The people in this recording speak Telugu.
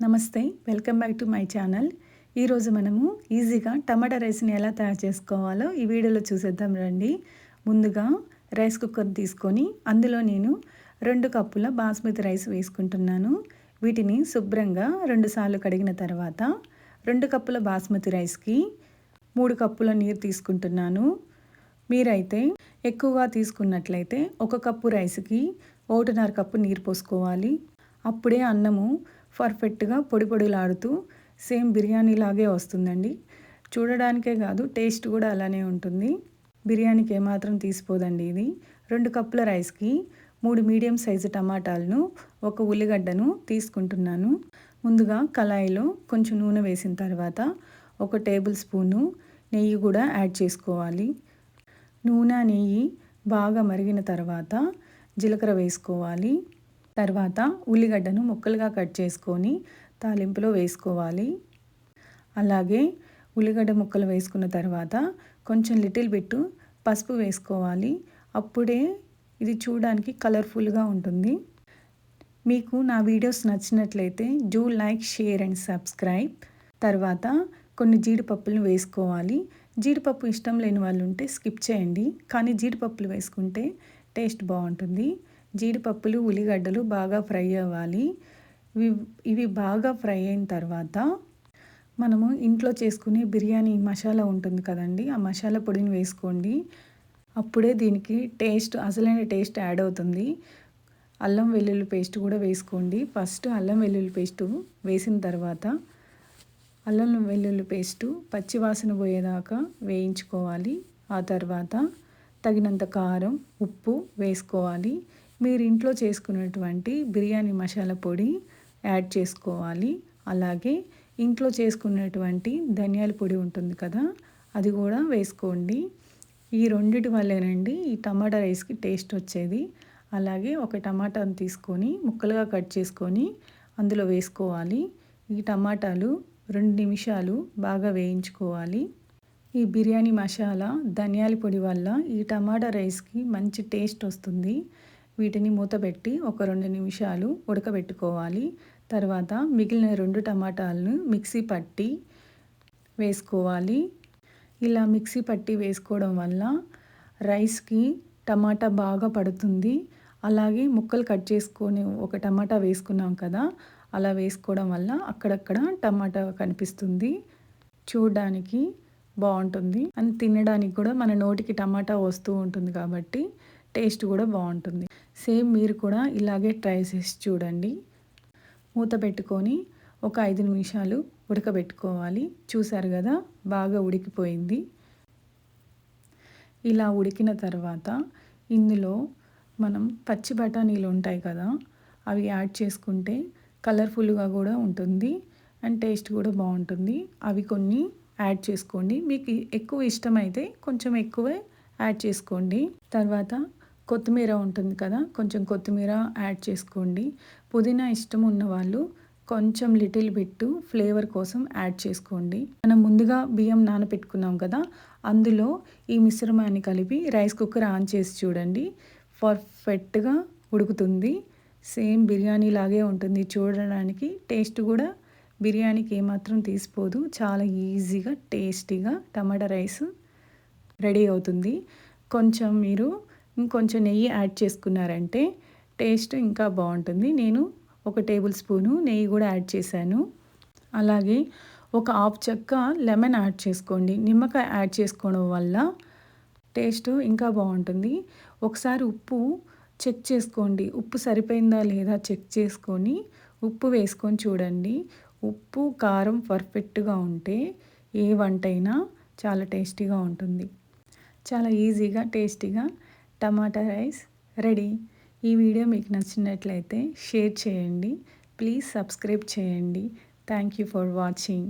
నమస్తే, welcome back to my channel. ఈరోజు మనము ఈజీగా టమాటా రైస్ని ఎలా తయారు చేసుకోవాలో ఈ వీడియోలో చూసేద్దాం రండి. ముందుగా రైస్ కుక్కర్ తీసుకొని అందులో నేను 2 కప్పుల బాస్మతి రైస్ వేసుకుంటున్నాను. వీటిని శుభ్రంగా 2 సార్లు కడిగిన తర్వాత 2 కప్పుల బాస్మతి రైస్కి 3 కప్పుల నీరు తీసుకుంటున్నాను. మీరైతే ఎక్కువగా తీసుకున్నట్లయితే 1 కప్పు రైస్కి 1.5 కప్పు నీరు పోసుకోవాలి. అప్పుడే అన్నము పర్ఫెక్ట్గా పొడి పొడిలాడుతూ సేమ్ బిర్యానీ లాగే వస్తుందండి. చూడడానికే కాదు, టేస్ట్ కూడా అలానే ఉంటుంది. బిర్యానీకి ఏమాత్రం తీసిపోదండి ఇది. 2 కప్పుల రైస్కి 3 మీడియం సైజు టమాటాలను, 1 ఉల్లిగడ్డను తీసుకుంటున్నాను. ముందుగా కళాయిలో కొంచెం నూనె వేసిన తర్వాత 1 టేబుల్ స్పూను నెయ్యి కూడా యాడ్ చేసుకోవాలి. నూనె నెయ్యి బాగా మరిగిన తర్వాత జీలకర్ర వేసుకోవాలి. తర్వాత ఉల్లిగడ్డను ముక్కలుగా కట్ చేసుకొని తాలింపులో వేసుకోవాలి. అలాగే ఉల్లిగడ్డ ముక్కలు వేసుకున్న తర్వాత కొంచెం లిటిల్ బిట్ పసుపు వేసుకోవాలి. అప్పుడే ఇది చూడడానికి కలర్ఫుల్గా ఉంటుంది. మీకు నా వీడియోస్ నచ్చినట్లయితే do like, share and subscribe. తర్వాత కొన్ని జీడిపప్పులను వేసుకోవాలి. జీడిపప్పు ఇష్టం లేని వాళ్ళు ఉంటే స్కిప్ చేయండి, కానీ జీడిపప్పులు వేసుకుంటే టేస్ట్ బాగుంటుంది. జీడిపప్పులు, ఉల్లిగడ్డలు బాగా ఫ్రై అవ్వాలి. ఇవి బాగా ఫ్రై అయిన తర్వాత మనము ఇంట్లో చేసుకునే బిర్యానీ మసాలా ఉంటుంది కదండి, ఆ మసాలా పొడిని వేసుకోండి. అప్పుడే దీనికి అసలైన టేస్ట్ యాడ్ అవుతుంది. అల్లం వెల్లుల్లి పేస్ట్ కూడా వేసుకోండి. ఫస్ట్ అల్లం వెల్లుల్లి పేస్టు వేసిన తర్వాత అల్లం వెల్లుల్లి పేస్టు పచ్చివాసన పోయేదాకా వేయించుకోవాలి. ఆ తర్వాత తగినంత కారం, ఉప్పు వేసుకోవాలి. మీరు ఇంట్లో చేసుకున్నటువంటి బిర్యానీ మసాలా పొడి యాడ్ చేసుకోవాలి. అలాగే ఇంట్లో చేసుకున్నటువంటి ధనియాల పొడి ఉంటుంది కదా, అది కూడా వేసుకోండి. ఈ రెండిటి వల్లేనండి ఈ టమాటా రైస్కి టేస్ట్ వచ్చేది. అలాగే 1 టమాటాను తీసుకొని ముక్కలుగా కట్ చేసుకొని అందులో వేసుకోవాలి. ఈ టమాటాలు 2 నిమిషాలు బాగా వేయించుకోవాలి. ఈ బిర్యానీ మసాలా, ధనియాల పొడి వల్ల ఈ టమాటా రైస్కి మంచి టేస్ట్ వస్తుంది. వీటిని మూతపెట్టి ఒక 2 నిమిషాలు ఉడకబెట్టుకోవాలి. తర్వాత మిగిలిన 2 టమాటాలను మిక్సీ పట్టి వేసుకోవాలి. ఇలా మిక్సీ పట్టి వేసుకోవడం వల్ల రైస్కి టమాటా బాగా పడుతుంది. అలాగే ముక్కలు కట్ చేసుకొని 1 టమాటా వేసుకున్నాం కదా, అలా వేసుకోవడం వల్ల అక్కడక్కడ టమాటా కనిపిస్తుంది. చూడడానికి బాగుంటుంది అని తినడానికి కూడా మన నోటికి టమాటా వస్తూ ఉంటుంది కాబట్టి టేస్ట్ కూడా బాగుంటుంది. సేమ్ మీరు కూడా ఇలాగే ట్రై చేసి చూడండి. మూత పెట్టుకొని ఒక 5 నిమిషాలు ఉడకబెట్టుకోవాలి. చూసారు కదా, బాగా ఉడికిపోయింది. ఇలా ఉడికిన తర్వాత ఇందులో మనం పచ్చి బఠానీలు ఉంటాయి కదా, అవి యాడ్ చేసుకుంటే కలర్ఫుల్గా కూడా ఉంటుంది అండ్ టేస్ట్ కూడా బాగుంటుంది. అవి కొన్ని యాడ్ చేసుకోండి. మీకు ఎక్కువ ఇష్టమైతే కొంచెం ఎక్కువే యాడ్ చేసుకోండి. తర్వాత కొత్తిమీర ఉంటుంది కదా, కొంచెం కొత్తిమీర యాడ్ చేసుకోండి. పుదీనా ఇష్టం ఉన్న వాళ్ళు కొంచెం లిటిల్ బిట్ ఫ్లేవర్ కోసం యాడ్ చేసుకోండి. మనం ముందుగా బియ్యం నానబెట్టుకున్నాం కదా, అందులో ఈ మిశ్రమాన్ని కలిపి రైస్ కుక్కర్ ఆన్ చేసి చూడండి. పర్ఫెక్ట్గా ఉడుకుతుంది. సేమ్ బిర్యానీ లాగే ఉంటుంది చూడడానికి. టేస్ట్ కూడా బిర్యానీకి ఏమాత్రం తీసిపోదు. చాలా ఈజీగా టేస్టీగా టమాటా రైస్ రెడీ అవుతుంది. మీరు ఇంకొంచెం నెయ్యి యాడ్ చేసుకున్నారంటే టేస్ట్ ఇంకా బాగుంటుంది. నేను 1 టేబుల్ స్పూను నెయ్యి కూడా యాడ్ చేశాను. అలాగే 1 హాఫ్ చెక్క లెమన్ యాడ్ చేసుకోండి. నిమ్మకాయ యాడ్ చేసుకోవడం వల్ల టేస్ట్ ఇంకా బాగుంటుంది. ఒకసారి ఉప్పు చెక్ చేసుకోండి. ఉప్పు సరిపోయిందా లేదా చెక్ చేసుకొని ఉప్పు వేసుకొని చూడండి. ఉప్పు, కారం పర్ఫెక్ట్గా ఉంటే ఏ వంటైనా చాలా టేస్టీగా ఉంటుంది. చాలా ఈజీగా టేస్టీగా టమాటా రైస్ రెడీ. ఈ వీడియో మీకు నచ్చినట్లయితే షేర్ చేయండి. ప్లీజ్ సబ్స్క్రైబ్ చేయండి. Thank you for watching.